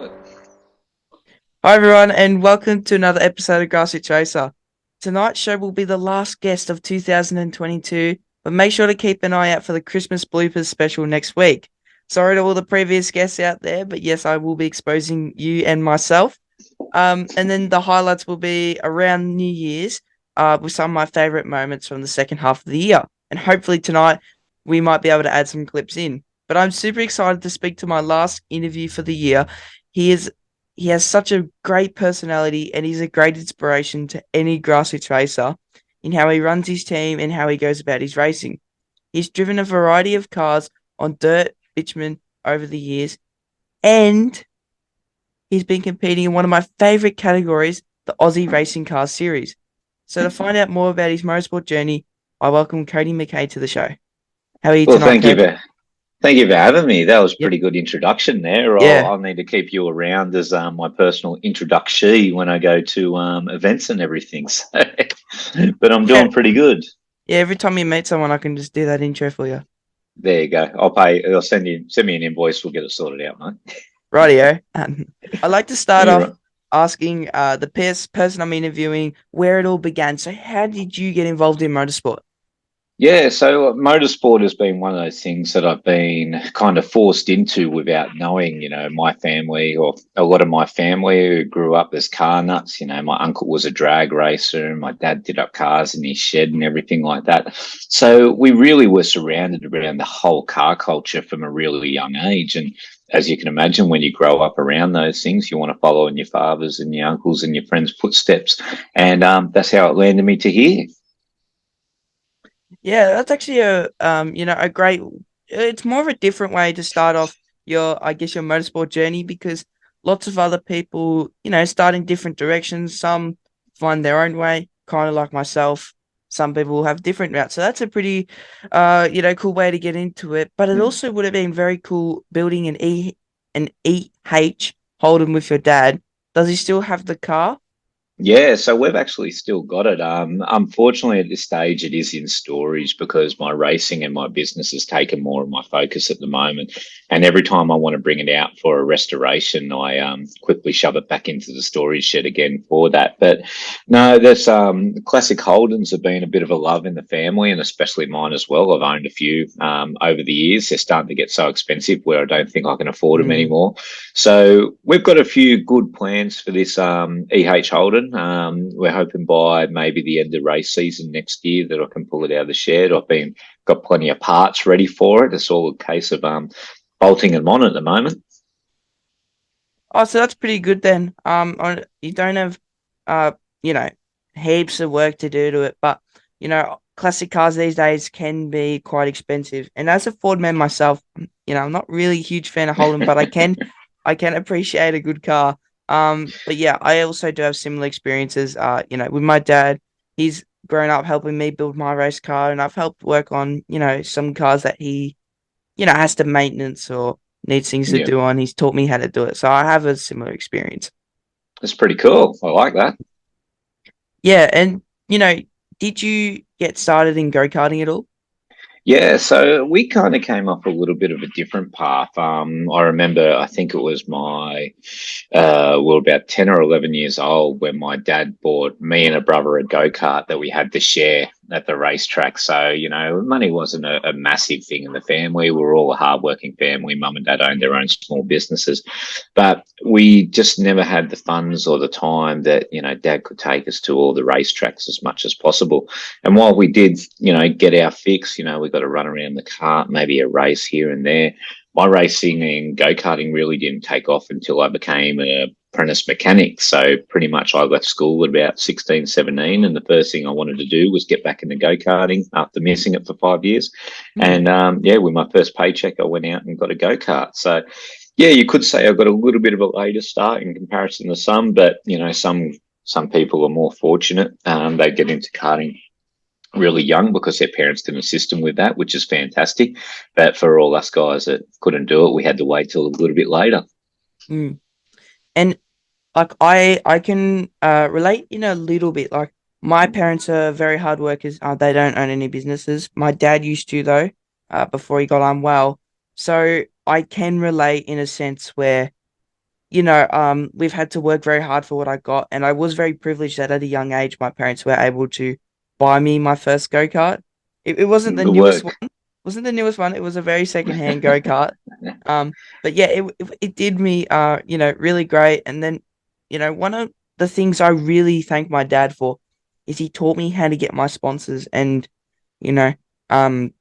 Hi everyone, and welcome to another episode of Grassroots Racer. Tonight's show will be the last guest of 2022, but make sure to keep an eye out for the Christmas bloopers special next week. Sorry to all the previous guests out there, but yes, I will be exposing you and myself. And then the highlights will be around New Year's, with some of my favorite moments from the second half of the year. And hopefully tonight we might be able to add some clips in. But I'm super excited to speak to my last interview for the year. He is he has such a great personality and he's a great inspiration to any grassroots racer in how he runs his team and how he goes about his racing. He's driven a variety of cars on dirt, bitumen over the years, and he's been competing in one of my favorite categories, the Aussie Racing Cars series. So to find out more about his motorsport journey, I welcome Cody McKay to the show. How are you Well, tonight, thank you Cody? for thank you for having me. That was a Yep. pretty good introduction there. I'll, Yeah. I'll need to keep you around as my personal introductee when I go to events and everything. So, but I'm Yeah. doing pretty good. Yeah. Every time you meet someone, I can just do that intro for you. There you go. I'll pay. I'll send me an invoice. We'll get it sorted out, mate. Rightio. I'd like to start You're off right. asking the person I'm interviewing where it all began. So, how did you get involved in motorsport? Yeah, so motorsport has been one of those things that I've been kind of forced into without knowing. My family or a lot of my family who grew up as car nuts. My uncle was a drag racer and my dad did up cars in his shed and everything like that. So we really were surrounded around the whole car culture from a really young age. And as you can imagine, when you grow up around those things, you want to follow in your father's and your uncles and your friends' footsteps. And that's how it landed me to here. Yeah, that's actually a great. It's more of a different way to start off I guess, your motorsport journey because lots of other people, start in different directions. Some find their own way, kind of like myself. Some people have different routes. So that's a pretty, cool way to get into it. But it also would have been very cool building an EH Holden with your dad. Does he still have the car? Yeah, so we've actually still got it. Unfortunately, at this stage, it is in storage because my racing and my business has taken more of my focus at the moment. And every time I want to bring it out for a restoration, I quickly shove it back into the storage shed again for that. But no, there's classic Holdens have been a bit of a love in the family, and especially mine as well. I've owned a few over the years. They're starting to get so expensive where I don't think I can afford them Mm. anymore. So we've got a few good plans for this EH Holden. We're hoping by maybe the end of race season next year that I can pull it out of the shed. I've been got plenty of parts ready for it. It's all a case of bolting them on at the moment. Oh, so that's pretty good then. You don't have, uh, you know, heaps of work to do to it, but classic cars these days can be quite expensive. And as a Ford man myself, I'm not really a huge fan of Holden, but I can appreciate a good car. But yeah, I also do have similar experiences. With my dad, he's grown up helping me build my race car, and I've helped work on, some cars that he has to maintenance or needs things to Yeah, do on. He's taught me how to do it. So I have a similar experience. it's pretty cool. I like that. Yeah. And, did you get started in go karting at all? Yeah, so we kind of came off a little bit of a different path. I remember, I think it was we were about 10 or 11 years old when my dad bought me and a brother a go kart that we had to share at the racetrack. So, money wasn't a massive thing in the family. We were all a hardworking family. Mum and dad owned their own small businesses, but we just never had the funds or the time that, dad could take us to all the racetracks as much as possible. And while we did, get our fix, we got to run around the kart, maybe a race here and there. My racing and go karting really didn't take off until I became an apprentice mechanic. So pretty much I left school at about 16, 17. And the first thing I wanted to do was get back into go karting after missing it for 5 years. Hmm. And yeah, with my first paycheck, I went out and got a go kart. So yeah, you could say I've got a little bit of a later start in comparison to some, but some people are more fortunate. They get into karting really young because their parents didn't assist them with that, which is fantastic. But for all us guys that couldn't do it, we had to wait till a little bit later. Mm. And like I can relate in a little bit. Like my parents are very hard workers. They don't own any businesses. My dad used to though, before he got unwell. So I can relate in a sense where we've had to work very hard for what I got, and I was very privileged that at a young age, my parents were able to buy me my first go-kart. It wasn't the Good newest one, work. wasn't the newest one. It was a very second-hand go-kart. But yeah, it did me, really great. And then, one of the things I really thank my dad for is he taught me how to get my sponsors, and you know, um,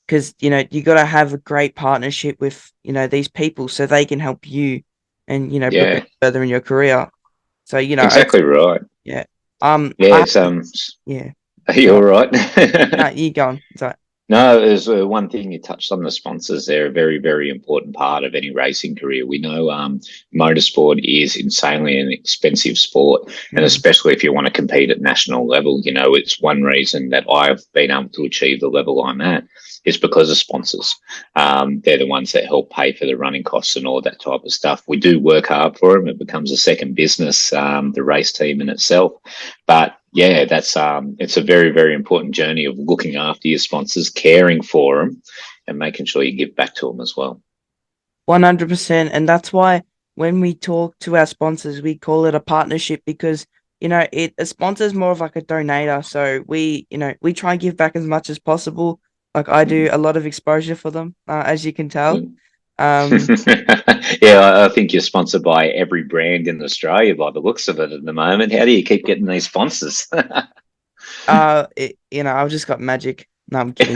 because you got to have a great partnership with these people so they can help you and bring you Yeah, further in your career. So it's exactly right. yeah. Yeah, I it's yeah. Are you So all right? no, you go on. So No, there's one thing you touched on, the sponsors. They're a very, very important part of any racing career. We know motorsport is insanely an expensive sport, and mm, especially if you want to compete at national level, it's one reason that I've been able to achieve the level I'm at is because of sponsors. They're the ones that help pay for the running costs and all that type of stuff. We do work hard for them. It becomes a second business, the race team in itself. But yeah, that's it's a very, very important journey of looking after your sponsors, caring for them, and making sure you give back to them as well. 100%, and that's why when we talk to our sponsors, we call it a partnership because a sponsor is more of like a donator. So we try and give back as much as possible. Like I do a lot of exposure for them, as you can tell. Mhm. Um, Yeah, I think you're sponsored by every brand in Australia by the looks of it at the moment. How do you keep getting these sponsors? I've just got magic. No, I'm kidding.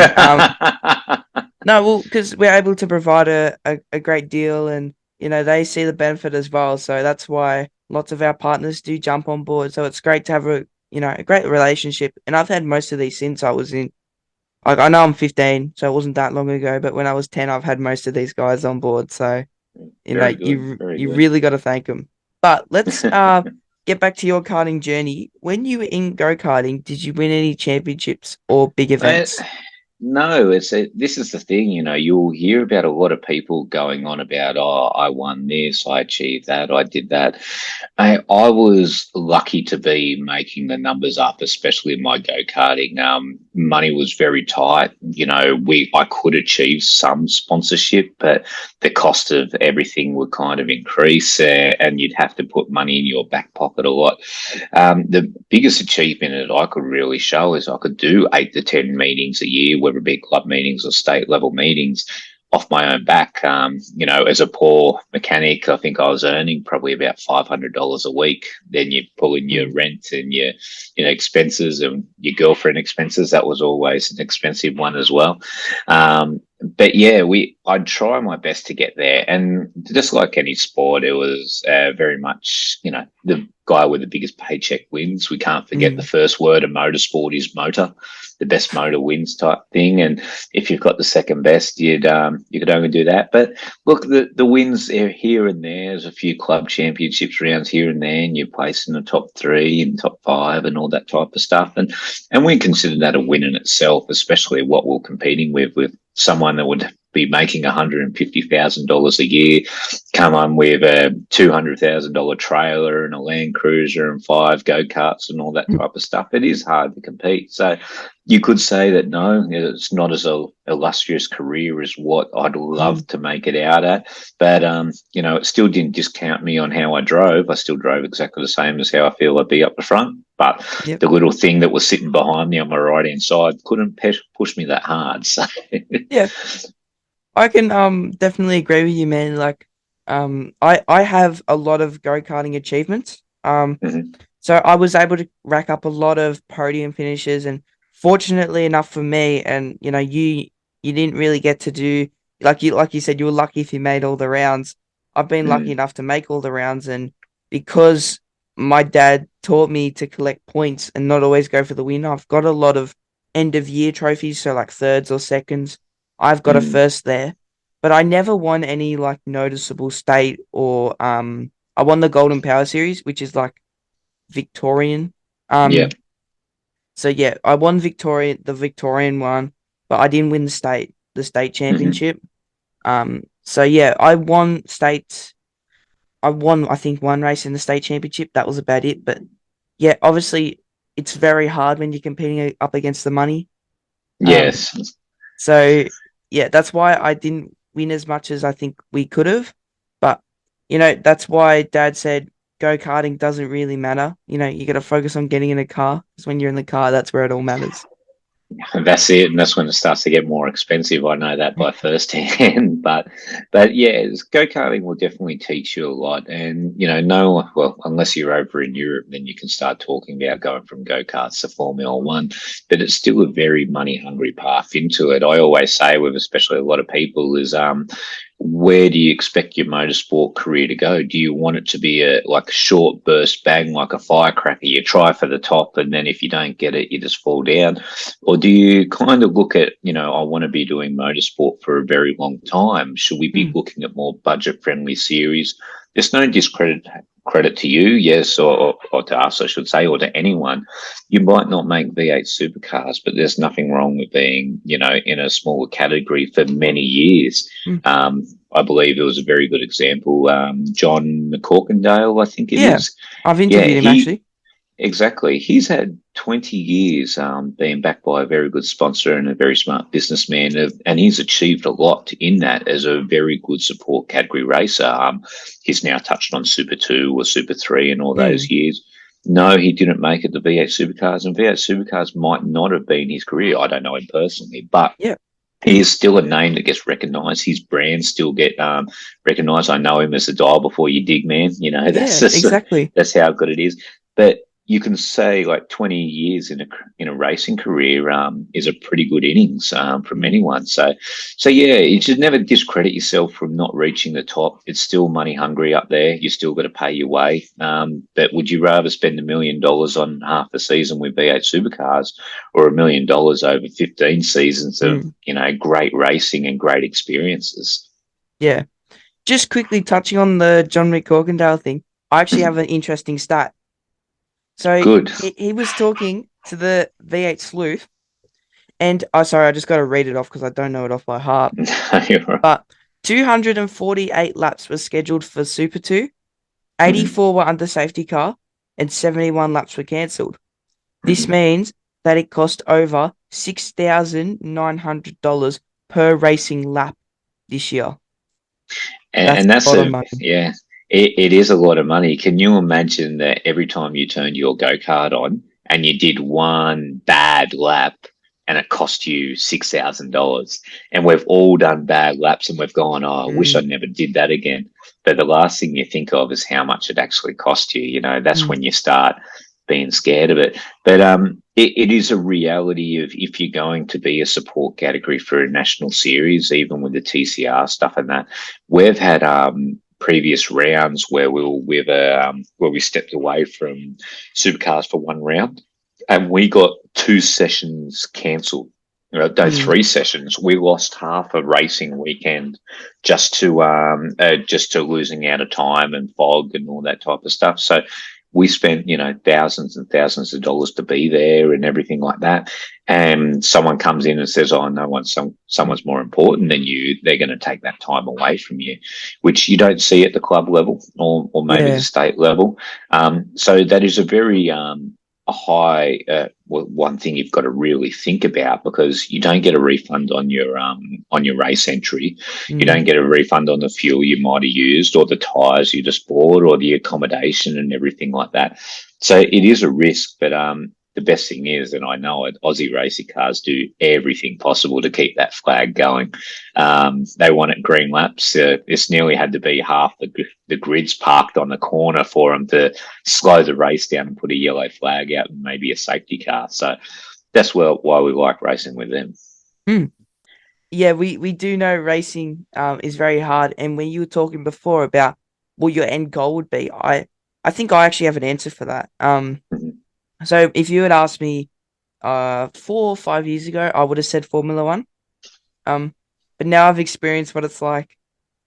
No, well, because we're able to provide a great deal, and they see the benefit as well. So that's why lots of our partners do jump on board. So it's great to have a great relationship. And I've had most of these since I was in. Like I know I'm 15, so it wasn't that long ago. But when I was 10, I've had most of these guys on board. So Very good, very you good. really got to thank them. But let's get back to your karting journey. When you were in go karting, did you win any championships or big Uh, events? No, this is the thing, you'll hear about a lot of people going on about, oh, I won this, I achieved that, I did that. I was lucky to be making the numbers up, especially in my go-karting. Money was very tight. I could achieve some sponsorship, but the cost of everything would kind of increase, and you'd have to put money in your back pocket a lot. The biggest achievement that I could really show is I could do 8 to 10 meetings a year, whether it be club meetings or state level meetings, off my own back. As a poor mechanic, I think I was earning probably about $500 a week. Then you pull in your Mm, rent and your expenses and your girlfriend expenses. That was always an expensive one as well. But yeah, I'd try my best to get there, and just like any sport, it was very much the guy with the biggest paycheck wins. We can't forget the mm, first word of motorsport is motor. The best motor wins type thing, and if you've got the second best, you could only do that. But look, the wins are here and there. There's a few club championships rounds here and there, and you place in the top three and top five and all that type of stuff, and we consider that a win in itself, especially what we're competing with someone that would be making $150,000 a year, come on with a $200,000 trailer and a Land Cruiser and 5 go-karts and all that type of stuff. It is hard to compete. So you could say that no, it's not as a illustrious career as what I'd love mm, to make it out at. But it still didn't discount me on how I drove. I still drove exactly the same as how I feel I'd be up the front. But yep. the little thing that was sitting behind me on my right hand side couldn't push me that hard. So Yeah, I can definitely agree with you, man. Like I have a lot of go-karting achievements. Mhm. So I was able to rack up a lot of podium finishes, and fortunately enough for me, and you didn't really get to do like you said, you were lucky if you made all the rounds. I've been lucky Mm. enough to make all the rounds, and because my dad taught me to collect points and not always go for the win, I've got a lot of end of year trophies, so like thirds or seconds. I've got a Mm. first there, but I never won any like noticeable state or I won the Golden Power Series, which is like Victorian. Yeah. So yeah, I won the Victorian one, but I didn't win the state Hmm. championship. So yeah, I won states. I won, I think, one race in the state championship. That was about it. But yeah, obviously, it's very hard when you're competing up against the money. Um, Yes. so yeah, that's why I didn't win as much as I think we could have. But That's why Dad said go-karting doesn't really matter. You got to focus on getting in a car, because when you're in the car, that's where it all matters. And that's it, and that's when it starts to get more expensive. I know that by first hand, but yeah, go karting will definitely teach you a lot. And no, well, unless you're over in Europe, then you can start talking about going from go karts to Formula One. But it's still a very money hungry path into it. I always say, with especially a lot of people, is where do you expect your motorsport career to go? Do you want it to be a short burst bang, like a firecracker? You try for the top, and then if you don't get it, you just fall down. Or do you kind of look at, I want to be doing motorsport for a very long time? Should we be looking at more budget friendly series? There's no credit to you, yes, or to us, I should say, or to anyone. You might not make V8 supercars, but there's nothing wrong with being, in a smaller category for many years. I believe it was a very good example. John McCorkindale, I think it is. I've interviewed him actually. Exactly. He's had 20 years being backed by a very good sponsor and a very smart businessman, and he's achieved a lot in that as a very good support category racer. He's now touched on Super 2 or Super 3 in all those years. No, he didn't make it to V8 Supercars, and V8 Supercars might not have been his career. I don't know him personally, but he is still a name that gets recognised. His brands still get recognised. I know him as the dial before you dig man. That's exactly. That's how good it is. But you can say 20 years in a racing career is a pretty good innings from anyone. So yeah, you should never discredit yourself from not reaching the top. It's still money hungry up there. You still got to pay your way. But would you rather spend $1 million on half the season with V8 supercars, or $1 million over 15 seasons of great racing and great experiences? Yeah. Just quickly touching on the John McCorkindale thing, I actually have an interesting stat. So Good. He was talking to the V8 sleuth, and sorry, I just got to read it off because I don't know it off by heart. Right. But 248 laps were scheduled for Super 2, 84 were under safety car, and 71 laps were cancelled. This means that it cost over $6,900 per racing lap this year. And that's it is a lot of money. Can you imagine that every time you turned your go-kart on and you did one bad lap and it cost you $6,000? And we've all done bad laps and we've gone, I wish I never did that again. But the last thing you think of is how much it actually cost you. That's when you start being scared of it. But it is a reality of, if you're going to be a support category for a national series, even with the TCR stuff and that, we've had previous rounds where we stepped away from supercars for one round, and we got 2 sessions cancelled. 3 sessions. We lost half a racing weekend just to losing out of time and fog and all that type of stuff. So we spent, thousands and thousands of dollars to be there and everything like that. And someone comes in and says, "Oh, no someone's more important than you." They're going to take that time away from you, which you don't see at the club level or maybe the state level. So that is a very a high one thing you've got to really think about, because you don't get a refund on your race entry. You don't get a refund on the fuel you might have used, or the tires you just bought, or the accommodation and everything like that. So it is a risk, but the best thing is, and I know it, Aussie Racing Cars do everything possible to keep that flag going. They want it green laps. It's nearly had to be half the grids parked on the corner for them to slow the race down and put a yellow flag out and maybe a safety car. So that's why we like racing with them. Yeah, we do know racing is very hard. And when you were talking before about what your end goal would be, I think I actually have an answer for that. So if you had asked me 4 or 5 years ago, I would have said Formula One. But now I've experienced what it's like.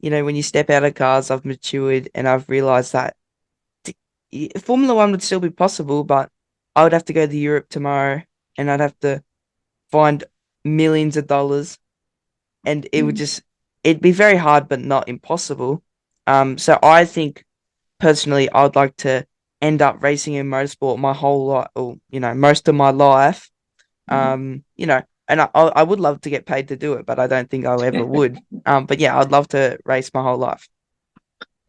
When you step out of cars, I've matured and I've realized that Formula One would still be possible, but I would have to go to Europe tomorrow and I'd have to find millions of dollars, and it'd be very hard, but not impossible. So I think personally, I'd like to end up racing in motorsport my whole life, or most of my life. And I would love to get paid to do it, but I don't think I ever would. But yeah, I'd love to race my whole life.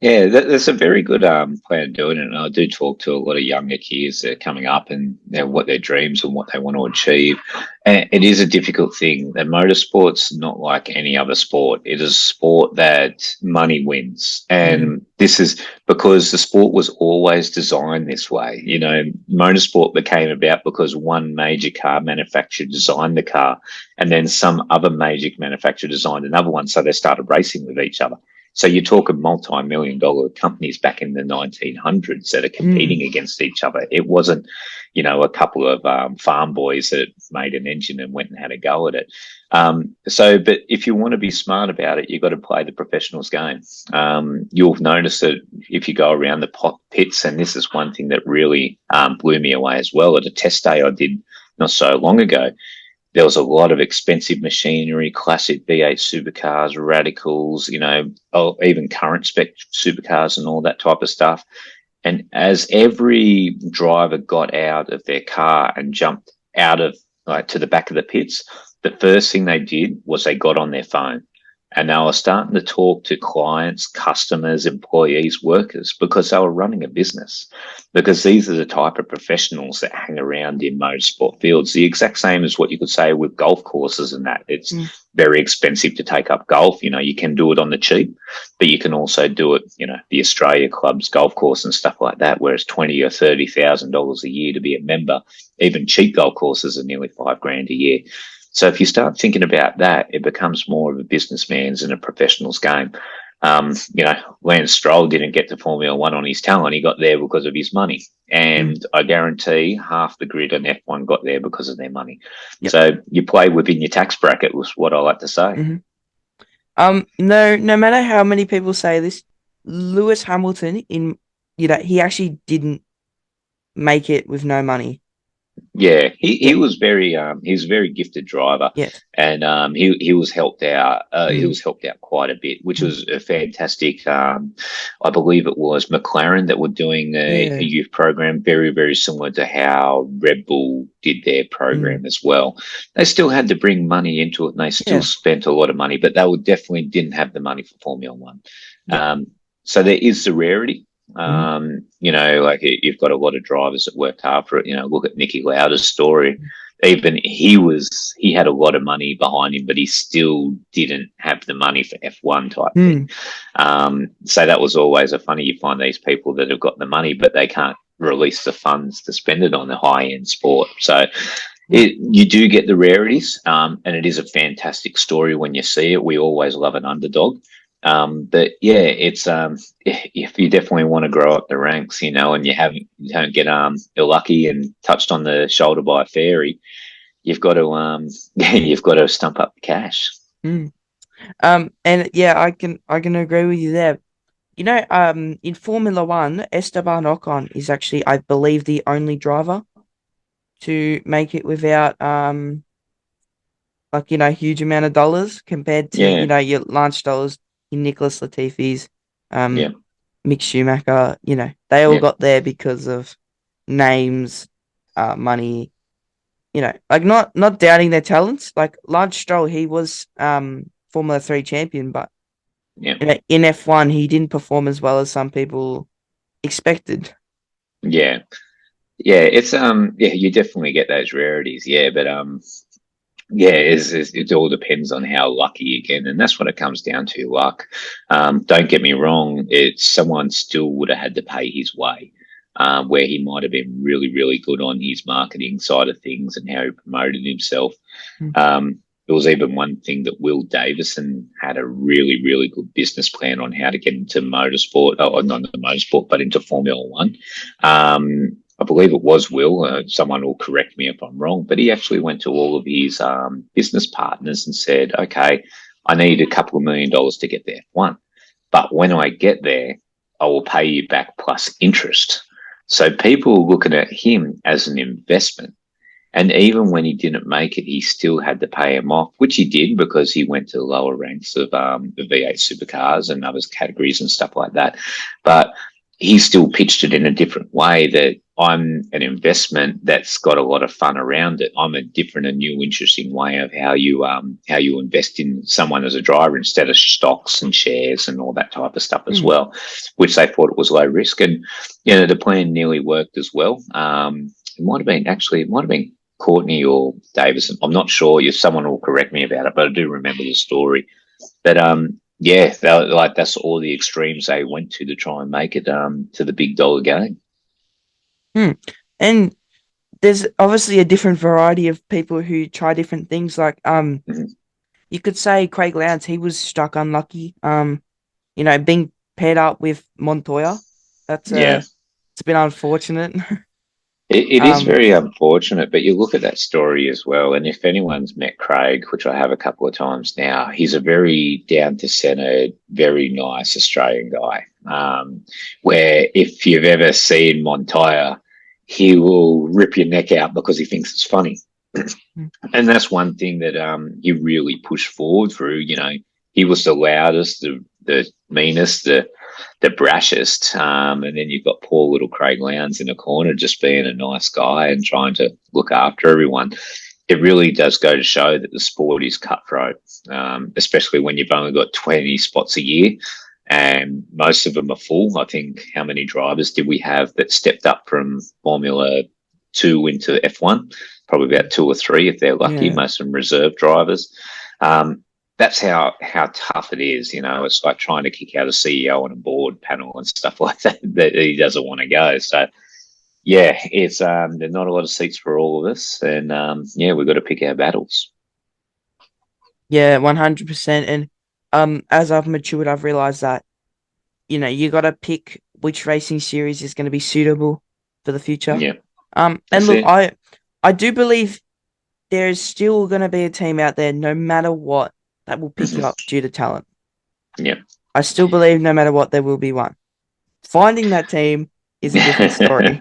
Yeah, that's a very good plan of doing it. And I do talk to a lot of younger kids that are coming up and what their dreams and what they want to achieve. And it is a difficult thing. And motorsport's not like any other sport. It is a sport that money wins. And this is because the sport was always designed this way. You know, motorsport became about because one major car manufacturer designed the car and then some other major manufacturer designed another one. So they started racing with each other. So you're talking multi-million-dollar companies back in the 1900s that are competing against each other. It wasn't, you know, a couple of farm boys that made an engine and went and had a go at it. But if you want to be smart about it, you've got to play the professionals game. You'll notice that if you go around the pits, and this is one thing that really blew me away as well at a test day I did not so long ago. There was a lot of expensive machinery, classic V8 supercars, radicals, you know, even current spec supercars and all that type of stuff. And as every driver got out of their car and jumped out of to the back of the pits, the first thing they did was they got on their phone. And they were starting to talk to clients, customers, employees, workers, because they were running a business. Because these are the type of professionals that hang around in motorsport fields. The exact same as what you could say with golf courses and that. It's very expensive to take up golf. You know, you can do it on the cheap, but you can also do it, you know, the Australia Club's golf course and stuff like that, where it's $20,000 or $30,000 a year to be a member. Even cheap golf courses are nearly $5,000 a year. So if you start thinking about that, it becomes more of a businessman's and a professional's game. You know, Lance Stroll didn't get to Formula One on his talent. He got there because of his money. And I guarantee half the grid on F1 got there because of their money. Yep. So you play within your tax bracket was what I like to say. No matter how many people say this, Lewis Hamilton, he actually didn't make it with no money. Yeah, he was he's a very gifted driver. Yes. And he was helped out. He was helped out quite a bit, which was a fantastic. I believe it was McLaren that were doing a youth program, very, very similar to how Red Bull did their program as well. They still had to bring money into it, and they still spent a lot of money, but they definitely didn't have the money for Formula One. So there is the rarity. You know, like you've got a lot of drivers that worked hard for it. You know, look at Nicky Lauda's story. Even he had a lot of money behind him, but he still didn't have the money for F1 type thing. So that was always funny. You find these people that have got the money, but they can't release the funds to spend it on the high end sport. So you do get the rarities, and it is a fantastic story when you see it. We always love an underdog. But yeah, it's if you definitely want to grow up the ranks, you know, and you don't get lucky and touched on the shoulder by a fairy, you've got to stump up the cash. And yeah, I can agree with you there. You know, in Formula One, Esteban Ocon is actually, I believe, the only driver to make it without huge amount of dollars compared to your Lance Stroll's, Nicholas Latifi's, Mick Schumacher. You know, they all got there because of names, money. You know, like not doubting their talents. Like Lance Stroll, he was Formula 3 champion, but in F1 he didn't perform as well as some people expected. Yeah, it's you definitely get those rarities. Yeah, but it all depends on how lucky again, and that's what it comes down to, luck. Don't get me wrong; someone still would have had to pay his way, where he might have been really, really good on his marketing side of things and how he promoted himself. There was even one thing that Will Davison had a really, really good business plan on how to get into motorsport, not into motorsport, but into Formula One. I believe it was Will. Someone will correct me if I'm wrong, but he actually went to all of his business partners and said, okay, I need a couple of $1 million to get there. One, but when I get there, I will pay you back plus interest. So people were looking at him as an investment. And even when he didn't make it, he still had to pay him off, which he did because he went to the lower ranks of the V8 supercars and other categories and stuff like that. But he still pitched it in a different way that I'm an investment that's got a lot of fun around it. I'm a different and new, interesting way of how you invest in someone as a driver instead of stocks and shares and all that type of stuff as well, which they thought it was low risk. And the plan nearly worked as well. It might have been Courtney or Davison. I'm not sure. If someone will correct me about it, but I do remember the story. But yeah, that's all the extremes they went to try and make it to the big dollar game. And there's obviously a different variety of people who try different things. Like you could say Craig Lowndes, he was struck unlucky. Being paired up with Montoya, that's it's been unfortunate. It is very unfortunate, but you look at that story as well, and if anyone's met Craig, which I have a couple of times now, he's a very down-to-centre, very nice Australian guy. Where if you've ever seen Montoya, he will rip your neck out because he thinks it's funny. And that's one thing that he really pushed forward through. He was the loudest, the meanest, the brashest. And then you've got poor little Craig Lowndes in the corner just being a nice guy and trying to look after everyone. It really does go to show that the sport is cutthroat, especially when you've only got 20 spots a year and most of them are full. I think how many drivers did we have that stepped up from Formula 2 into F1? Probably about 2 or 3 if they're lucky, most of them reserve drivers. That's how tough it is. It's like trying to kick out a CEO on a board panel and stuff like that he doesn't want to go. So, yeah, it's there's not a lot of seats for all of us. And, we've got to pick our battles. Yeah, 100%. And as I've matured, I've realised that, you got to pick which racing series is going to be suitable for the future. Yeah. And look, I do believe there is still going to be a team out there, no matter what, that will pick you up due to talent. Yeah. I still believe no matter what, there will be one. Finding that team is a different story.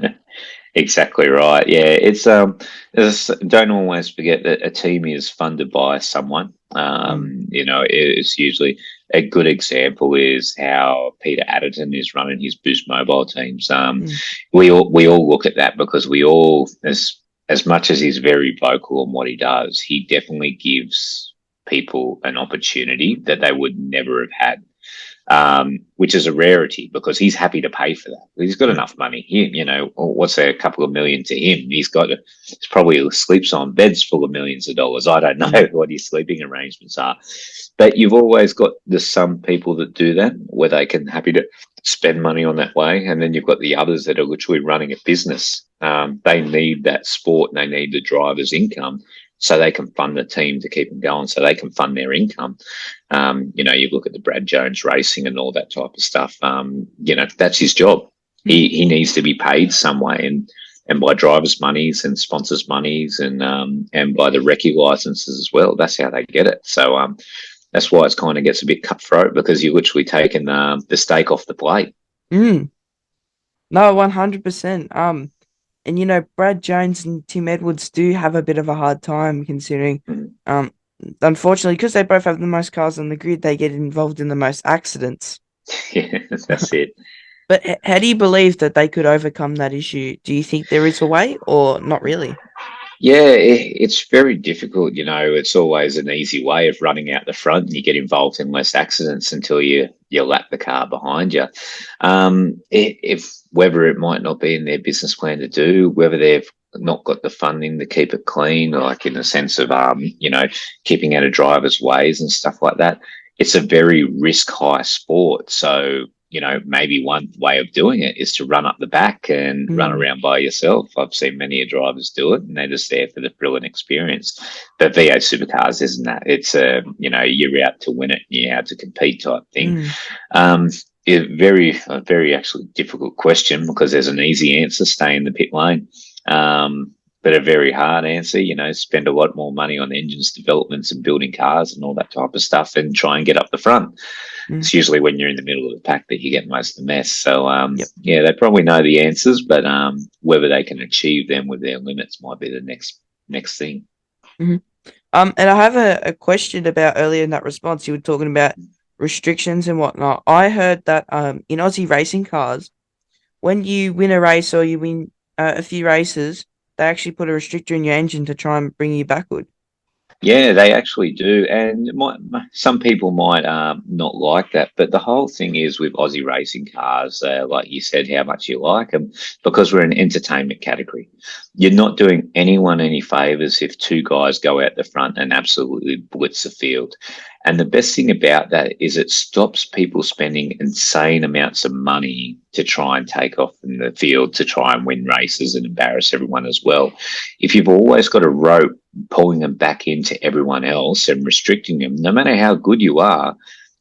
Exactly right. Yeah, it's don't always forget that a team is funded by someone. It's usually a good example is how Peter Adderton is running his Boost Mobile teams. We all look at that because we all, as much as he's very vocal on what he does, he definitely gives people an opportunity that they would never have had. Which is a rarity because he's happy to pay for that. He's got enough money. What's a couple of million to him? He's probably sleeps on beds full of millions of dollars. I don't know what his sleeping arrangements are, but you've always got some people that do that where they can happy to spend money on that way. And then you've got the others that are literally running a business. They need that sport and they need the driver's income so they can fund the team to keep them going, so they can fund their income. You look at the Brad Jones Racing and all that type of stuff. That's his job. He needs to be paid some way, and by drivers' monies and sponsors' monies and by the recce licenses as well. That's how they get it. So that's why it kind of gets a bit cutthroat because you're literally taking the steak off the plate. No, 100%. And Brad Jones and Tim Edwards do have a bit of a hard time considering, unfortunately, because they both have the most cars on the grid, they get involved in the most accidents. Yeah, that's it. But how do you believe that they could overcome that issue? Do you think there is a way or not really? Yeah, it's very difficult. It's always an easy way of running out the front and you get involved in less accidents until you lap the car behind you. If whether it might not be in their business plan to do, whether they've not got the funding to keep it clean, like in the sense of, keeping out of drivers' ways and stuff like that. It's a very risk high sport. So, maybe one way of doing it is to run up the back and run around by yourself. I've seen many drivers do it and they're just there for the thrill and experience. But V8 Supercars isn't that. It's you're out to win it and you're out to compete type thing. A very actually difficult question because there's an easy answer, stay in the pit lane. But a very hard answer, spend a lot more money on engines developments and building cars and all that type of stuff and try and get up the front. It's usually when you're in the middle of the pack that you get most of the mess. So, they probably know the answers, but whether they can achieve them with their limits might be the next thing. And I have a question about earlier in that response. You were talking about restrictions and whatnot. I heard that in Aussie Racing Cars, when you win a race or you win a few races, they actually put a restrictor in your engine to try and bring you backward. Yeah, they actually do, and some people might not like that, but the whole thing is with Aussie racing cars, like you said, how much you like them, because we're an entertainment category. You're not doing anyone any favors if two guys go out the front and absolutely blitz the field. And the best thing about that is it stops people spending insane amounts of money to try and take off in the field to try and win races and embarrass everyone as well. If you've always got a rope pulling them back into everyone else and restricting them, no matter how good you are,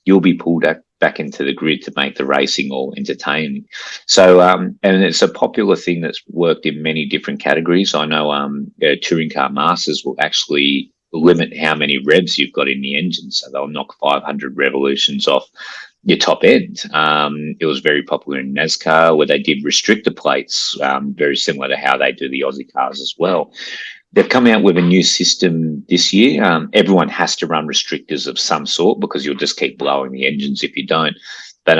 you'll be pulled back into the grid to make the racing all entertaining. So, and it's a popular thing that's worked in many different categories. I know touring car masters will actually limit how many revs you've got in the engine. So they'll knock 500 revolutions off your top end. It was very popular in NASCAR where they did restrictor plates, very similar to how they do the Aussie cars as well. They've come out with a new system this year. Everyone has to run restrictors of some sort because you'll just keep blowing the engines if you don't. But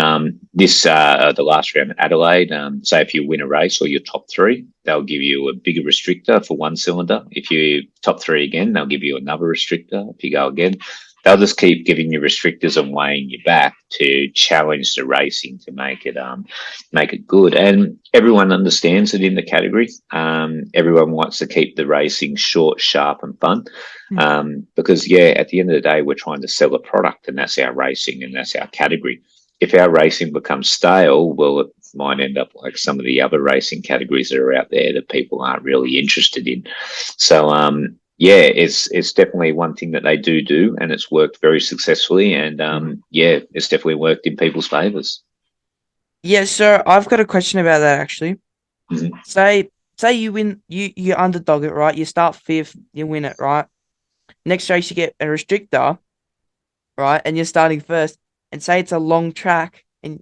the last round at Adelaide, say if you win a race or you're top three, they'll give you a bigger restrictor for one cylinder. If you top three again, they'll give you another restrictor. If you go again, they'll just keep giving you restrictors and weighing you back to challenge the racing to make it good. And everyone understands it in the category. Everyone wants to keep the racing short, sharp, and fun. Because at the end of the day, we're trying to sell a product, and that's our racing, and that's our category. If our racing becomes stale, well, it might end up like some of the other racing categories that are out there that people aren't really interested in. So, it's definitely one thing that they do, and it's worked very successfully. And it's definitely worked in people's favors. Yeah, so I've got a question about that actually. Mhm. Say you win, you underdog it, right? You start fifth, you win it, right? Next race you get a restrictor, right? And you're starting first. And say it's a long track, and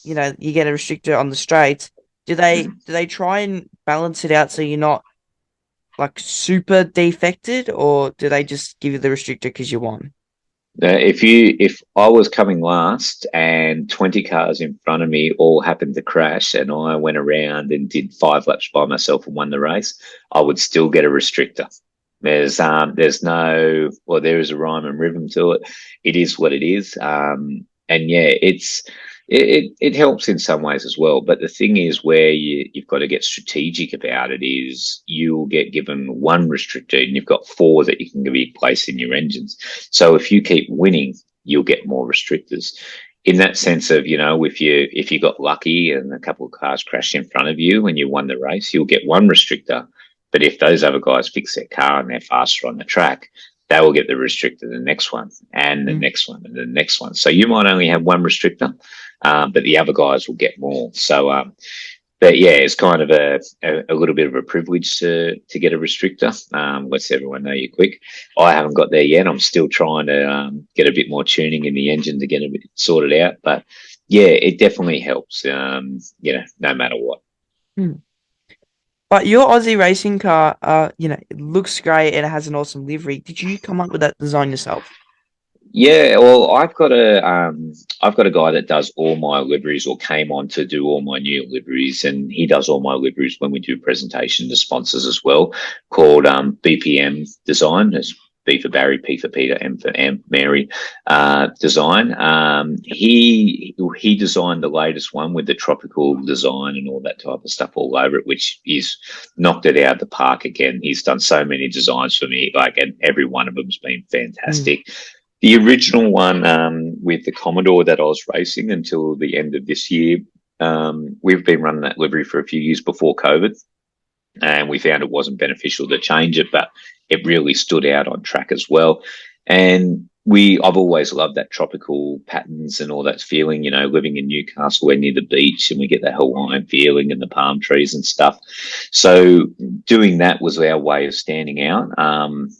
you get a restrictor on the straights. Do they try and balance it out so you're not like super defected, or do they just give you the restrictor because you won? If I was coming last and 20 cars in front of me all happened to crash and I went around and did 5 laps by myself and won the race, I would still get a restrictor. There's no, well, there is a rhyme and rhythm to it. It is what it is. And it helps in some ways as well. But the thing is where you've got to get strategic about it is you'll get given one restrictor and you've got four that you can be placed in your engines. So if you keep winning, you'll get more restrictors. In that sense of, if you got lucky and a couple of cars crashed in front of you and you won the race, you'll get one restrictor. But if those other guys fix their car and they're faster on the track, they will get the restrictor the next one and the next one and the next one. So you might only have one restrictor, but the other guys will get more. So, but yeah, it's kind of a little bit of a privilege to get a restrictor. Lets everyone know you're quick. I haven't got there yet. I'm still trying to get a bit more tuning in the engine to get a bit sorted out. But yeah, it definitely helps. No matter what. Hmm. But your Aussie racing car, it looks great and it has an awesome livery. Did you come up with that design yourself? Yeah, well, I've got a guy that does all my liveries or came on to do all my new liveries, and he does all my liveries when we do presentation to sponsors as well, called BPM Design. It's B for Barry, P for Peter, M for Mary design. He designed the latest one with the tropical design and all that type of stuff all over it, which is knocked it out of the park again. He's done so many designs for me, and every one of them's been fantastic. The original one with the Commodore that I was racing until the end of this year, we've been running that livery for a few years before COVID, and we found it wasn't beneficial to change it, but it really stood out on track as well. And I've always loved that tropical patterns and all that feeling, living in Newcastle, we're near the beach and we get that Hawaiian feeling and the palm trees and stuff. So doing that was our way of standing out,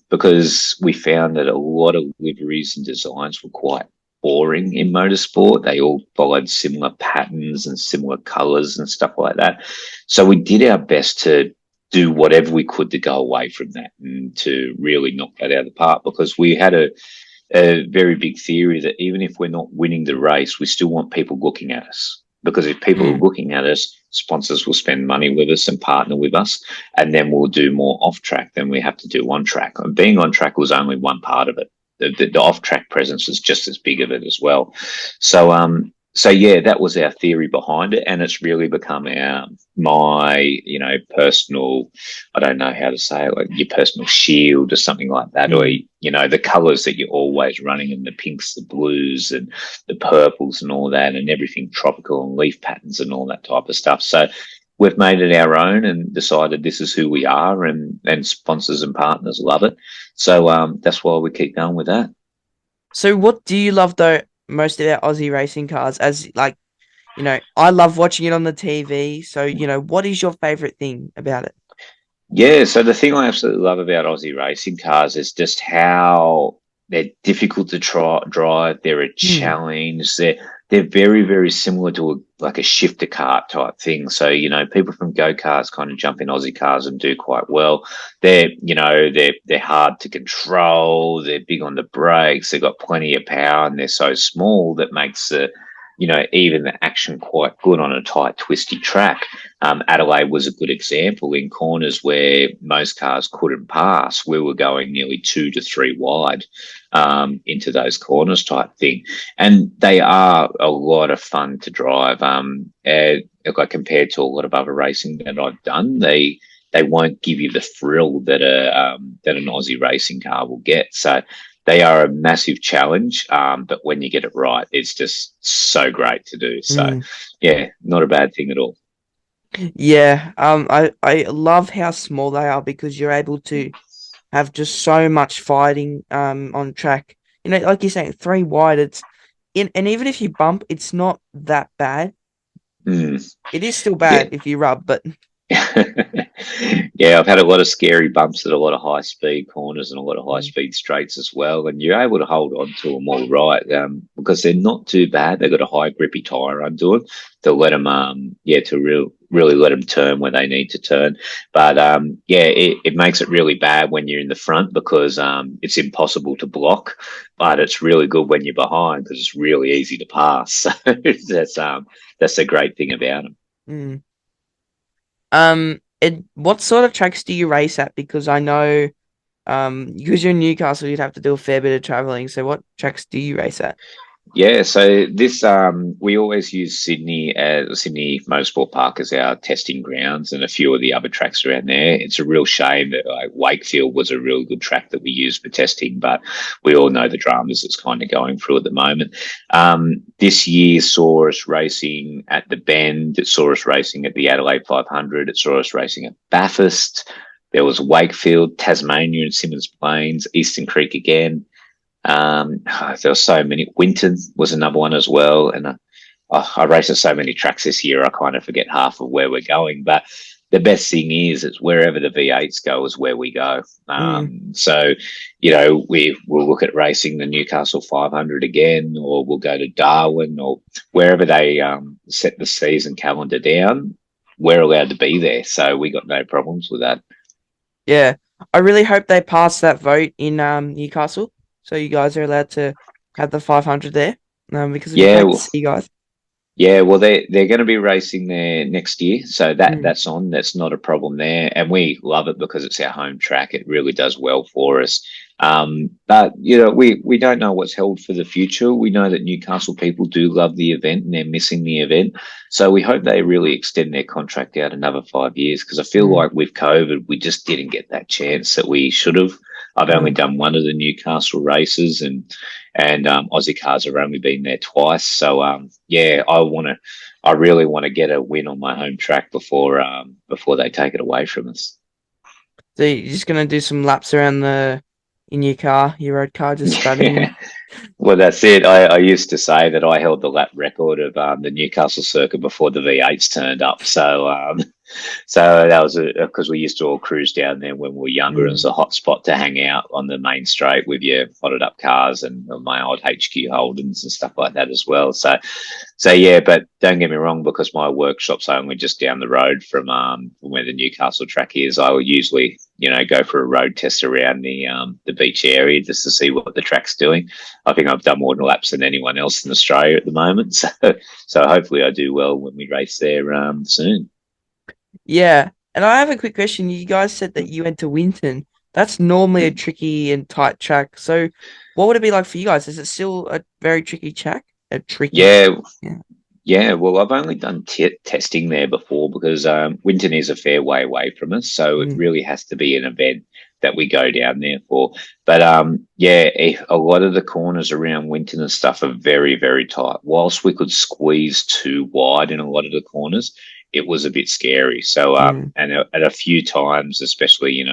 because we found that a lot of liveries and designs were quite boring in motorsport. They all followed similar patterns and similar colors and stuff like that. So we did our best to do whatever we could to go away from that and to really knock that out of the park, because we had a very big theory that even if we're not winning the race, we still want people looking at us. because if people are looking at us, sponsors will spend money with us and partner with us, and then we'll do more off track than we have to do on track. And being on track was only one part of it. The off track presence was just as big of it as well. So yeah, that was our theory behind it, and it's really become my personal, I don't know how to say it, like your personal shield or something like that, or the colours that you're always running, and the pinks, the blues, and the purples, and all that, and everything tropical and leaf patterns and all that type of stuff. So we've made it our own and decided this is who we are, and sponsors and partners love it. So that's why we keep going with that. So what do you love though most about Aussie racing cars? As like, I love watching it on the TV. So, what is your favorite thing about it? Yeah, so the thing I absolutely love about Aussie racing cars is just how they're difficult to drive. They're a challenge. They're very, very similar to like a shifter kart type thing. So, people from go-karts kind of jump in Aussie cars and do quite well. They're hard to control. They're big on the brakes. They've got plenty of power, and they're so small that makes even the action quite good on a tight, twisty track. Adelaide was a good example in corners where most cars couldn't pass. We were going nearly 2 to 3 wide into those corners type thing. And they are a lot of fun to drive. Compared to a lot of other racing that I've done, they won't give you the thrill that that an Aussie racing car will get. So they are a massive challenge, but when you get it right, it's just so great to do. So, yeah, not a bad thing at all. Yeah, I love how small they are because you're able to have just so much fighting on track. Like you're saying, 3 wide. And even if you bump, it's not that bad. It is still bad if you rub, but yeah, I've had a lot of scary bumps at a lot of high speed corners and a lot of high speed straights as well, and you're able to hold on to them all right because they're not too bad. They've got a high grippy tire under them to let them really let them turn when they need to turn. But it makes it really bad when you're in the front because it's impossible to block, but it's really good when you're behind because it's really easy to pass. So that's a great thing about them. What sort of tracks do you race at? Because I know, because you're in Newcastle, you'd have to do a fair bit of traveling. So what tracks do you race at? Yeah, so this we always use Sydney as Sydney Motorsport Park as our testing grounds, and a few of the other tracks around there. It's a real shame that Wakefield was a real good track that we used for testing, but we all know the dramas it's kind of going through at the moment. This year saw us racing at the Bend. It saw us racing at the Adelaide 500. It saw us racing at Bathurst. There was Wakefield, Tasmania, and Symmons Plains, Eastern Creek again. There were so many. Winton was another one as well, and I raced at so many tracks this year. I kind of forget half of where we're going. But the best thing is, it's wherever the V8s go is where we go. So we'll look at racing the Newcastle 500 again, or we'll go to Darwin, or wherever they set the season calendar down. We're allowed to be there, so we got no problems with that. Yeah, I really hope they pass that vote in Newcastle. So you guys are allowed to have the 500 there, because it'd be great to see you guys. Yeah, well, they're going to be racing there next year, so that's on. That's not a problem there, and we love it because it's our home track. It really does well for us. But we don't know what's held for the future. We know that Newcastle people do love the event and they're missing the event, so we hope they really extend their contract out another 5 years because I feel like with COVID we just didn't get that chance that we should have. I've only done one of the Newcastle races, and Aussie Cars have only been there twice. So I really want to get a win on my home track before they take it away from us. So you're just gonna do some laps around in your road car, just studying. Well, that's it. I used to say that I held the lap record of the Newcastle circuit before the V8s turned up. So that was because we used to all cruise down there when we were younger. It was a hot spot to hang out on the main straight with your hotted up cars and my old HQ Holdens and stuff like that as well. So yeah, but don't get me wrong, because my workshop's only just down the road from where the Newcastle track is, I will usually go for a road test around the beach area just to see what the track's doing. I think I've done more laps than anyone else in Australia at the moment. So hopefully I do well when we race there soon. Yeah. And I have a quick question. You guys said that you went to Winton. That's normally a tricky and tight track. So what would it be like for you guys? Is it still a very tricky track? A tricky Yeah, track? Yeah. yeah. Well, I've only done testing there before because Winton is a fair way away from us, so it Mm, really has to be an event that we go down there for. But yeah, a lot of the corners around Winton and stuff are very, very tight. Whilst we could squeeze too wide in a lot of the corners, it was a bit scary. So mm, and at a few times, especially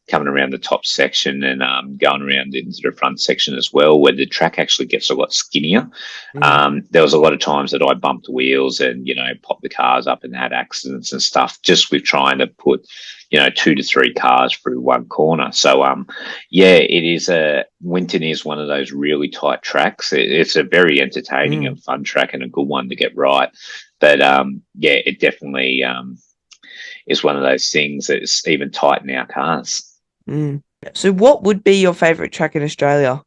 coming around the top section and going around into the front section as well, where the track actually gets a lot skinnier. mm, There was a lot of times that I bumped wheels and popped the cars up and had accidents and stuff just with trying to put 2 to 3 cars through one corner. So yeah, it is Winton is one of those really tight tracks. It's a very entertaining mm, and fun track and a good one to get right. But yeah, it definitely is one of those things that's even tight in our cars. mm. So what would be your favorite track in Australia?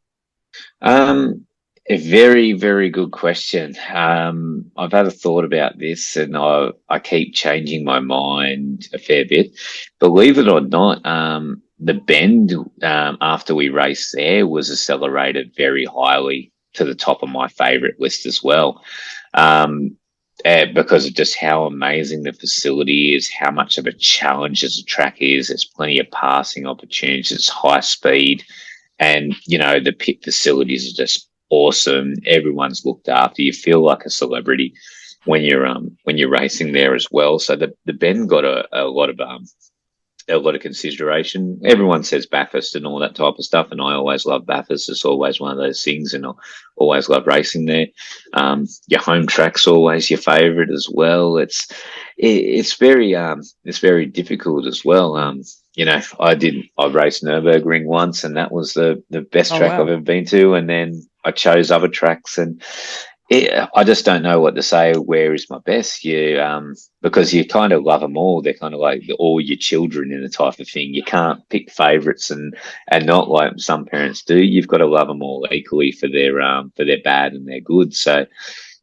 Um, a very, very good question. I've had a thought about this, and I keep changing my mind a fair bit. Believe it or not, the bend after we raced there was accelerated very highly to the top of my favourite list as well. Um, because of just how amazing the facility is, how much of a challenge as a track is. There's plenty of passing opportunities. It's high speed, and the pit facilities are just awesome. Everyone's looked after. You feel like a celebrity when you're racing there as well. So the Bend got a lot of consideration. Everyone says Bathurst and all that type of stuff, and I always love Bathurst. It's always one of those things, and I always love racing there. Your home track's always your favourite as well. It's very difficult as well. I raced Nürburgring once, and that was the best Oh track I've wow. ever been to. And then I chose other tracks, and I just don't know what to say. Where is my best? Because you kind of love them all. They're kind of like all your children in a type of thing. You can't pick favourites and not like some parents do. You've got to love them all equally for their bad and their good. So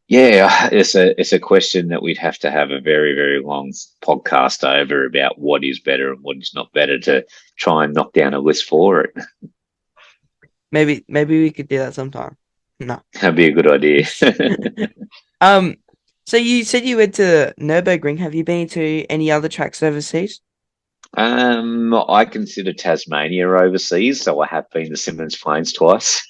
yeah, it's a question that we'd have to have a very, very long podcast over about what is better and what is not better to try and knock down a list for it. Maybe we could do that sometime. No. That'd be a good idea. Um, so you said you went to Nürburgring. Have you been to any other tracks overseas? I consider Tasmania overseas, so I have been to Symmons Plains twice.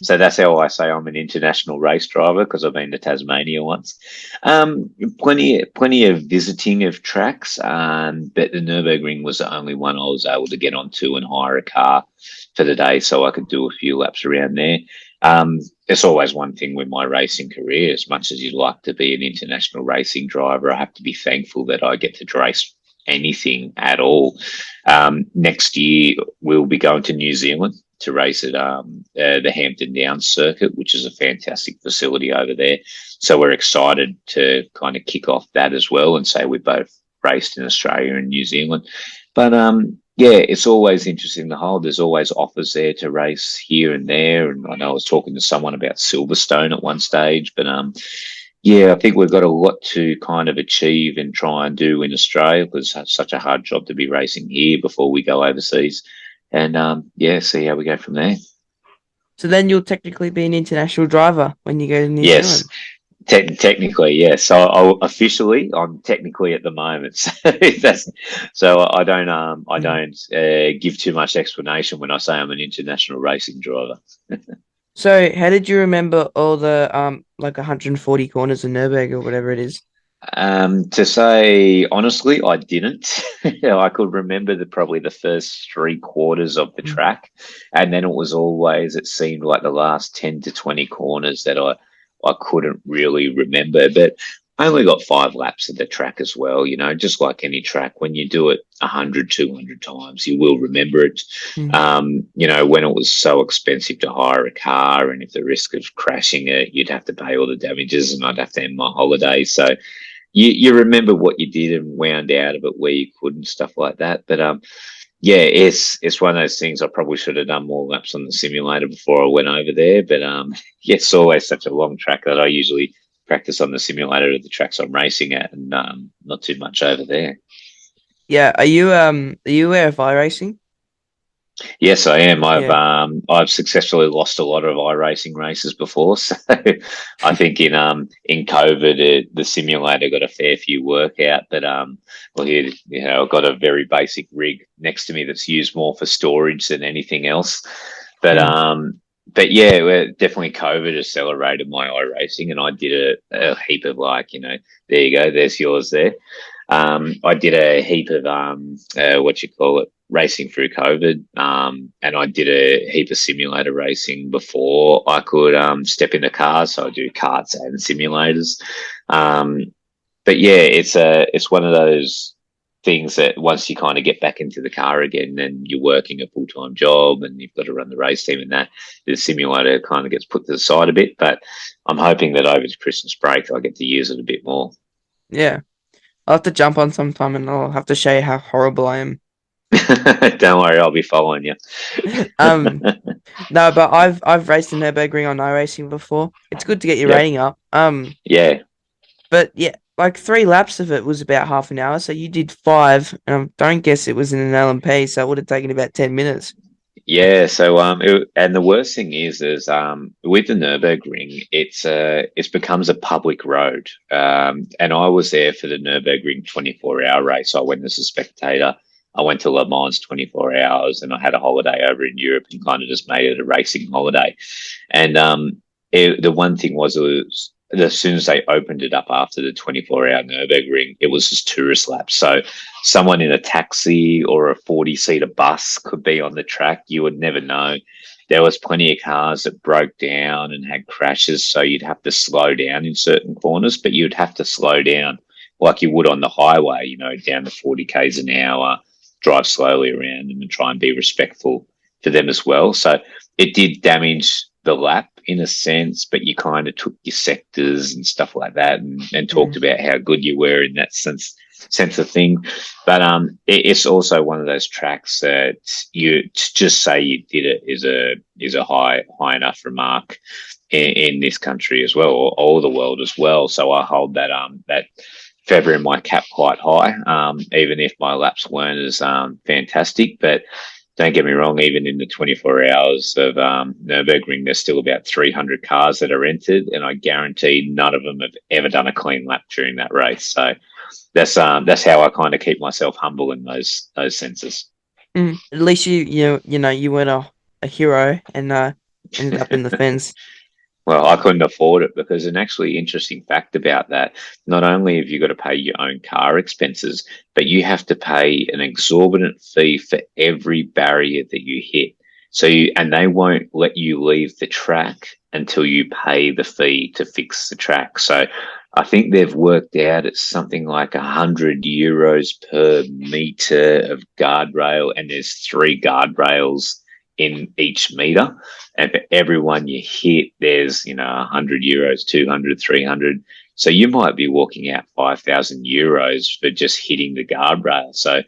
So that's how I say I'm an international race driver because I've been to Tasmania once. Plenty of visiting of tracks, but the Nürburgring was the only one I was able to get onto and hire a car for the day, so I could do a few laps around there. It's always one thing with my racing career. As much as you'd like to be an international racing driver, I have to be thankful that I get to race anything at all. Next year, we'll be going to New Zealand to race at the Hampton Downs circuit, which is a fantastic facility over there. So we're excited to kind of kick off that as well and say we both raced in Australia and New Zealand. But yeah, it's always interesting to hold. There's always offers there to race here and there. And I know I was talking to someone about Silverstone at one stage, but yeah, I think we've got a lot to kind of achieve and try and do in Australia because it's such a hard job to be racing here before we go overseas. And yeah, see how we go from there. So then you'll technically be an international driver when you go to New Yes, Zealand. technically, yes. So I'm technically at the moment. So I Mm. don't give too much explanation when I say I'm an international racing driver. So how did you remember all the like 140 corners of Nürburgring or whatever it is? To say honestly, I didn't. I could remember probably the first 3 quarters of the Mm. track, and then it seemed like the last 10 to 20 corners that I couldn't really remember. But I only got 5 laps of the track as well. Just like any track, when you do it 100, 200 times, you will remember it. Mm. When it was so expensive to hire a car, and if the risk of crashing it, you'd have to pay all the damages, and I'd have to end my holiday. So you remember what you did and wound out of it where you could and stuff like that. But yeah, it's one of those things. I probably should have done more laps on the simulator before I went over there. But yeah, it's always such a long track that I usually practice on the simulator at the tracks I'm racing at, and not too much over there. Yeah, are you aware of iRacing? Yes, I am. Yeah. I've successfully lost a lot of iRacing races before, so I think in COVID the simulator got a fair few workout. But well, here I've got a very basic rig next to me that's used more for storage than anything else. But Mm. yeah, definitely COVID accelerated my iRacing, and I did a heap of there you go, there's yours there. I did a heap of what you call it, racing through COVID, and I did a heap of simulator racing before I could step in the cars. So I do karts and simulators. Um, but yeah, it's one of those things that once you kind of get back into the car again, then you're working a full time job and you've got to run the race team, and that the simulator kind of gets put to the side a bit. But I'm hoping that over the Christmas break I get to use it a bit more. Yeah. I'll have to jump on sometime and I'll have to show you how horrible I am. Don't worry, I'll be following you. Um, no, but I've raced in Nürburgring on iRacing before. It's good to get your Yep. rating up. Yeah. But yeah, like 3 laps of it was about half an hour, so you did five. Don't guess it was in an LMP, so it would have taken about 10 minutes. Yeah, so and the worst thing is with the Nurburgring, it's becomes a public road. And I was there for the Nurburgring 24-hour race. I went as a spectator. I went to Le Mans 24 hours, and I had a holiday over in Europe and kind of just made it a racing holiday. And the one thing was, it was as soon as they opened it up after the 24-hour Nurburgring, it was just tourist laps. So someone in a taxi or a 40-seater bus could be on the track. You would never know. There was plenty of cars that broke down and had crashes, so you'd have to slow down in certain corners, but you'd have to slow down like you would on the highway, down to 40 k's an hour, drive slowly around them and try and be respectful to them as well. So it did damage the lap in a sense, but you kind of took your sectors and stuff like that, and talked Mm. about how good you were in that sense of thing. But it's also one of those tracks that you to just say you did it is a high enough remark in this country as well, or all the world as well. So I hold that feather in my cap quite high, even if my laps weren't as fantastic. But don't get me wrong, even in the 24 hours of Nürburgring, there's still about 300 cars that are entered, and I guarantee none of them have ever done a clean lap during that race. So that's how I kind of keep myself humble in those senses. Mm. At least you weren't a hero and ended up in the fence. Well, I couldn't afford it, because an actually interesting fact about that, not only have you got to pay your own car expenses, but you have to pay an exorbitant fee for every barrier that you hit. And they won't let you leave the track until you pay the fee to fix the track. So I think they've worked out it's something like €100 per meter of guardrail, and there's 3 guardrails in each meter. And for everyone you hit, there's, €100, 200, 300. So you might be walking out €5,000 for just hitting the guardrail. So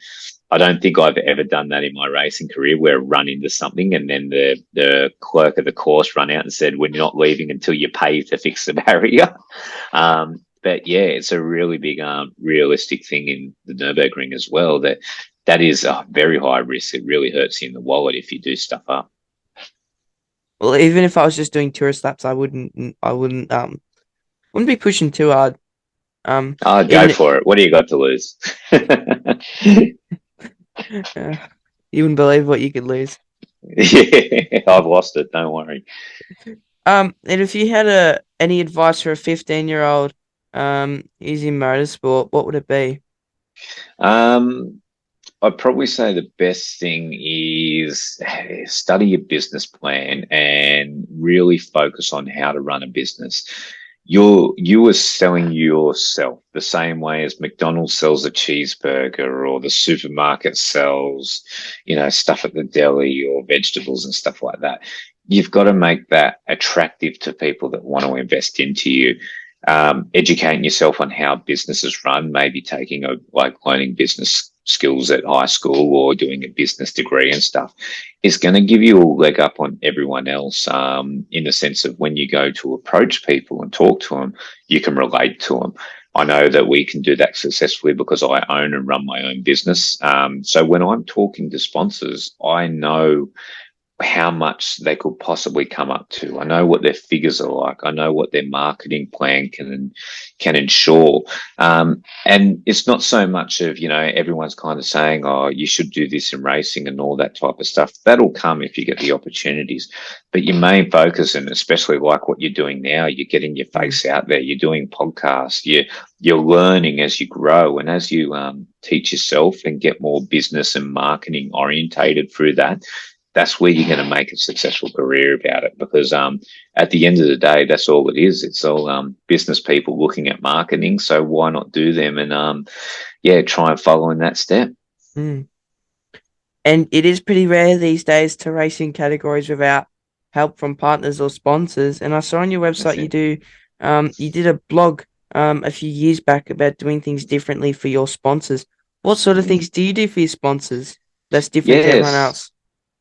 I don't think I've ever done that in my racing career, where I run into something and then the clerk of the course run out and said, "We're not leaving until you pay to fix the barrier." But yeah, it's a really big realistic thing in the Nurburgring as well, that is a very high risk. It really hurts you in the wallet if you do stuff up. Well, even if I was just doing tourist laps, I wouldn't be pushing too hard. Oh, go Even for it. What do you got to lose? uh, you wouldn't believe what you could lose. Yeah, I've lost it. Don't worry. And if you had any advice for a 15-year-old using motorsport, what would it be? Um, I'd probably say the best thing is study your business plan and really focus on how to run a business. You are selling yourself the same way as McDonald's sells a cheeseburger, or the supermarket sells, stuff at the deli, or vegetables and stuff like that. You've got to make that attractive to people that want to invest into you. educating yourself on how businesses run, maybe taking learning business skills at high school or doing a business degree and stuff is going to give you a leg up on everyone else, in the sense of when you go to approach people and talk to them, you can relate to them. I know that we can do that successfully because I own and run my own business. So when I'm talking to sponsors, I know how much they could possibly come up to. I know what their figures are like. I know what their marketing plan can ensure. And it's not so much of, everyone's kind of saying, oh, you should do this in racing and all that type of stuff. That'll come if you get the opportunities. But your main focus, and especially like what you're doing now, you're getting your face out there. You're doing podcasts. You're learning as you grow, and as you teach yourself and get more business and marketing orientated through that, that's where you're going to make a successful career about it, because at the end of the day, that's all it is. It's all business people looking at marketing. So why not do them and try and follow in that step. And it is pretty rare these days to race in categories without help from partners or sponsors. And I saw on your website you did a blog a few years back about doing things differently for your sponsors. What sort of things do you do for your sponsors that's different to everyone else?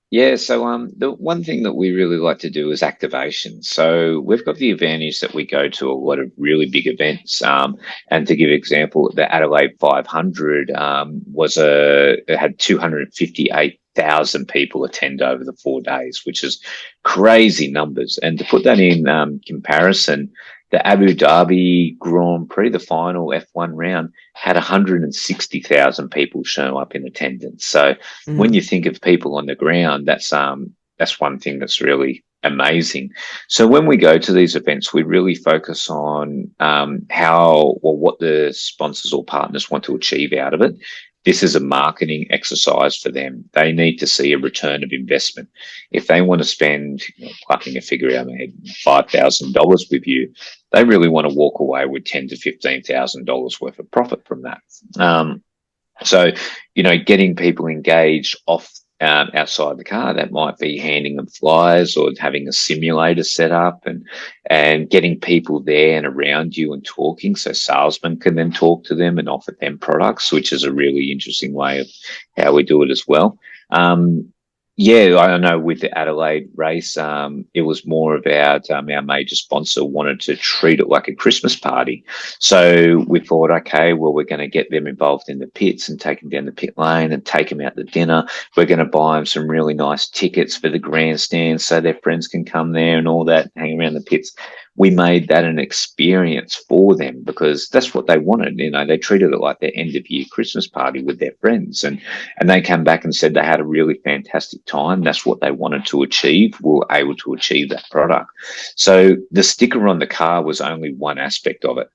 Yeah, so the one thing that we really like to do is activation. So we've got the advantage that we go to a lot of really big events. And to give an example, the Adelaide 500 it had 258,000 people attend over the 4 days, which is crazy numbers. And to put that in comparison, the Abu Dhabi Grand Prix, the final F1 round, had 160,000 people show up in attendance. So when you think of people on the ground, that's one thing that's really amazing. So when we go to these events, we really focus on what the sponsors or partners want to achieve out of it. This is a marketing exercise for them. They need to see a return of investment. If they want to spend, plucking a figure out of my head, $5,000 with you, they really want to walk away with $10,000 to $15,000 worth of profit from that. So, getting people engaged outside the car, that might be handing them flyers or having a simulator set up and getting people there and around you and talking, so salesmen can then talk to them and offer them products, which is a really interesting way of how we do it as well. I know with the Adelaide race, it was more about our major sponsor wanted to treat it like a Christmas party. So we thought, okay, well, we're going to get them involved in the pits and take them down the pit lane and take them out to dinner. We're going to buy them some really nice tickets for the grandstand so their friends can come there and all that, hang around the pits. We made that an experience for them because that's what they wanted. They treated it like their end of year Christmas party with their friends, and they came back and said they had a really fantastic time. That's what they wanted to achieve. We were able to achieve that product. So the sticker on the car was only one aspect of it.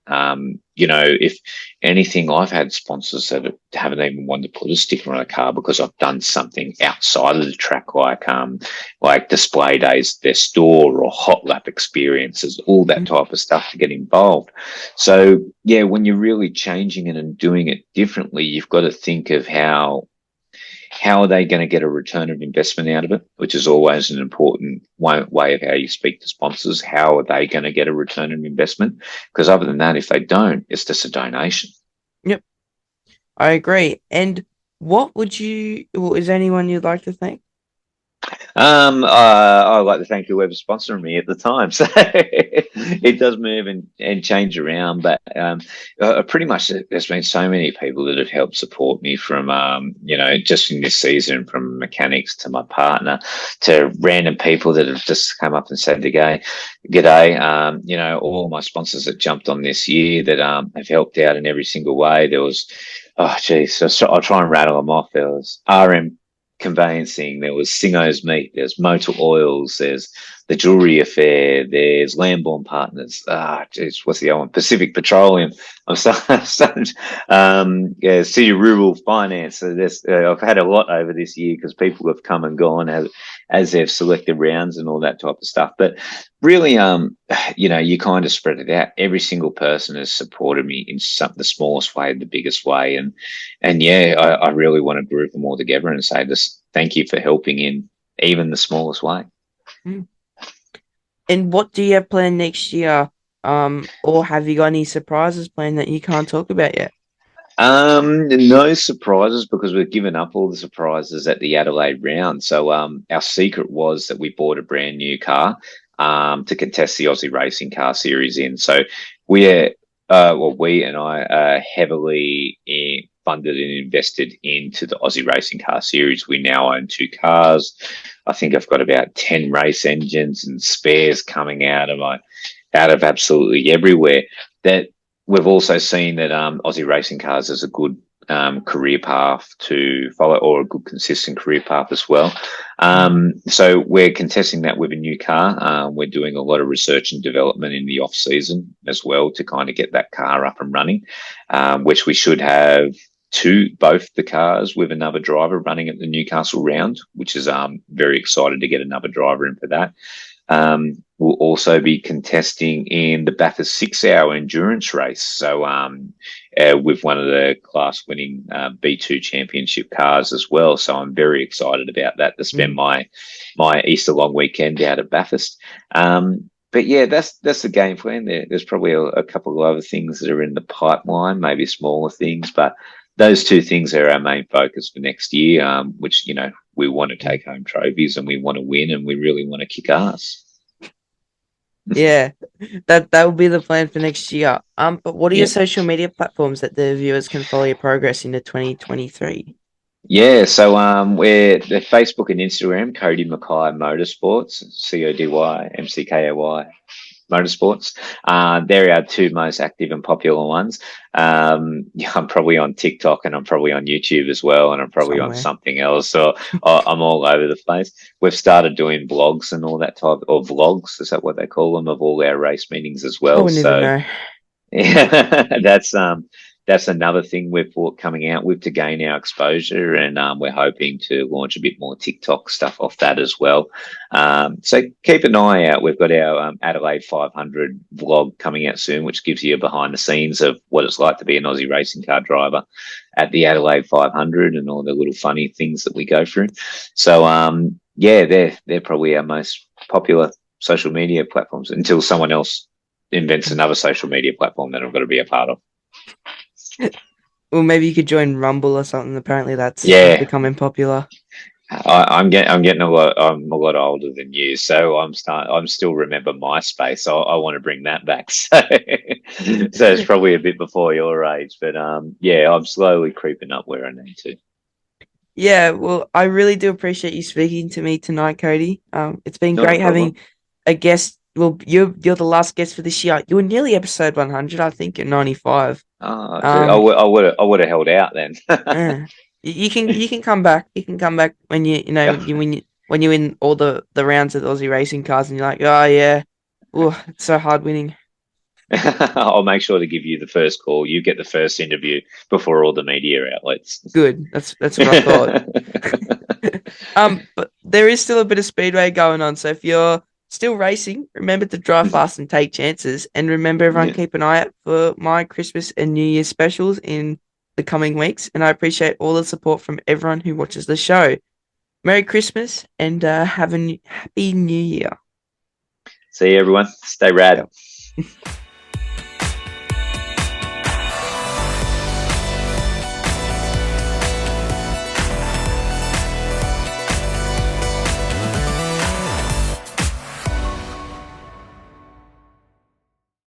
If anything, I've had sponsors that haven't even wanted to put a sticker on a car because I've done something outside of the track, like display days, their store or hot lap experiences, all that type of stuff to get involved. So yeah, when you're really changing it and doing it differently, you've got to think of how are they going to get a return of investment out of it, which is always an important way of how you speak to sponsors. How are they going to get a return of investment? Because other than that, if they don't, it's just a donation. Yep, I agree. And is there anyone you'd like to thank? I'd like to thank whoever's sponsoring me at the time. So it does move and change around, but pretty much there's been so many people that have helped support me from, just in this season, from mechanics to my partner to random people that have just come up and said g'day. All my sponsors that jumped on this year that have helped out in every single way. There was, so I'll try and rattle them off. There was RM Conveyancing, there was Singo's Meat, there's Motor Oils, there's the Jewelry Affair, there's Lamborn Partners. What's the other one? Pacific Petroleum. I'm starting. City Rural Finance. So I've had a lot over this year because people have come and gone as they've selected rounds and all that type of stuff. But really, you kind of spread it out. Every single person has supported me in the smallest way, the biggest way, and I really want to group them all together and say this. Thank you for helping in even the smallest way. And what do you have planned next year Or have you got any surprises planned that you can't talk about yet? No surprises because we've given up all the surprises at the Adelaide round. So, our secret was that we bought a brand new car, to contest the Aussie Racing Car Series in. So we're, we and I are heavily funded and invested into the Aussie Racing Car Series. We now own two cars. I think I've got about 10 race engines and spares coming out of absolutely everywhere. That we've also seen that Aussie Racing Cars is a good career path to follow, or a good consistent career path as well. So we're contesting that with a new car. We're doing a lot of research and development in the off season as well to kind of get that car up and running, which we should have both the cars with another driver running at the Newcastle round, which is very excited to get another driver in for that. We'll also be contesting in the Bathurst 6-hour endurance race. So, with one of the class-winning B2 championship cars as well. So I'm very excited about that, to spend my Easter long weekend out at Bathurst. But yeah, that's the game plan. There's probably a couple of other things that are in the pipeline, maybe smaller things, but those two things are our main focus for next year, which, we want to take home trophies and we want to win and we really want to kick ass. Yeah, that will be the plan for next year. But what are your social media platforms that the viewers can follow your progress into 2023? Yeah, so we're the Facebook and Instagram, Cody McKay Motorsports, CODYMCKAY Motorsports. They're our two most active and popular ones. I'm probably on TikTok and I'm probably on YouTube as well, and I'm probably on something else. So I'm all over the place. We've started doing blogs and all that type, or vlogs, is that what they call them, of all our race meetings as well. I wouldn't even know. Yeah, that's another thing we've thought coming out with to gain our exposure, and we're hoping to launch a bit more TikTok stuff off that as well. So keep an eye out. We've got our Adelaide 500 vlog coming out soon, which gives you a behind the scenes of what it's like to be an Aussie racing car driver at the Adelaide 500 and all the little funny things that we go through. So yeah, they're probably our most popular social media platforms until someone else invents another social media platform that I've got to be a part of. Well, maybe you could join Rumble or something. Apparently, that's becoming popular. I'm getting a lot. I'm a lot older than you, so I'm still remember MySpace. I want to bring that back. So, so it's probably a bit before your age, but yeah, I'm slowly creeping up where I need to. Yeah, well, I really do appreciate you speaking to me tonight, Cody. It's been Not a great problem. having a guest. Well, you're the last guest for this year. You were nearly episode 100, I think, at 95. I would have held out then. You can come back. You can come back when when you win all the rounds of the Aussie racing cars, and you're like, oh yeah, oh, it's so hard winning. I'll make sure to give you the first call. You get the first interview before all the media outlets. Good. That's what I thought. But there is still a bit of speedway going on. So if you're still racing, remember to drive fast and take chances. And remember, everyone, keep an eye out for my Christmas and New Year specials in the coming weeks. And I appreciate all the support from everyone who watches the show. Merry Christmas and have a happy New Year. See you, everyone. Stay rad. Yep.